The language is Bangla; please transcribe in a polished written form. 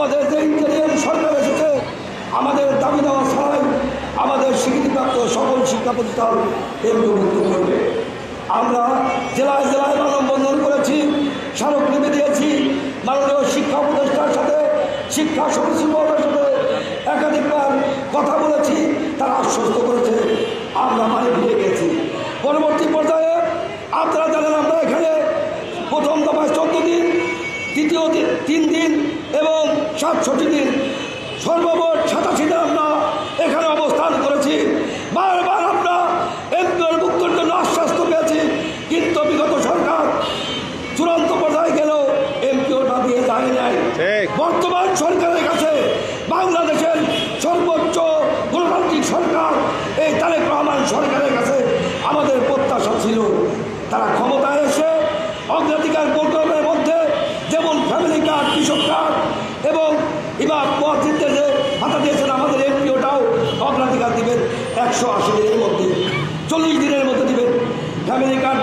আমাদের যে ইন্টারিয়াম সরকার এসেছে আমাদের দাবি দেওয়া ছাড়াই আমাদের স্বীকৃতিপ্রাপ্ত সকল শিক্ষা প্রতিষ্ঠান এমপিওভুক্ত করবে। আমরা জেলায় জেলায় মানববন্ধন করেছি, স্মারকলিপি দিয়েছি, মাননীয় শিক্ষা উপদেষ্টার সাথে শিক্ষা সমিতি বোর্ডের সাথে একাধিকবার কথা বলেছি, তারা আশ্বস্ত করেছে, আমরা মানে ভুলে গেছি। পরবর্তী পর্যায়ে আপনারা জানেন আমরা এখানে প্রথম দফায় 14 দিন, দ্বিতীয় 3 দিন এবং 67 দিন, সর্বমোট 87 দিন আমরা এখানে অবস্থান করেছি। বারবার আমরা এমপিওর মুক্তির জন্য আশ্বাস পেয়েছি, কিন্তু বিগত সরকার চূড়ান্ত পর্যায়ে গেলেও এমপিওটা দিয়ে যায় নাই। বর্তমান সরকারের কাছে বাংলাদেশের সর্বোচ্চ গণতান্ত্রিক সরকার এই তারেক রহমান সরকারের কাছে আমাদের প্রত্যাশা ছিল, তারা ক্ষমতায় এসে অগ্রাধিকার প্রোগ্রামের মধ্যে যেমন ফ্যামিলি কার্ড, কৃষক কার্ড এবং ইমাম মুয়াজ্জিনদের যে ভাতা দিয়েছেন, আমাদের এমপিওটাও অগ্রাধিকার দিবেন 180 দিনের মধ্যে, 40 দিনের মধ্যে দিবেন। Family card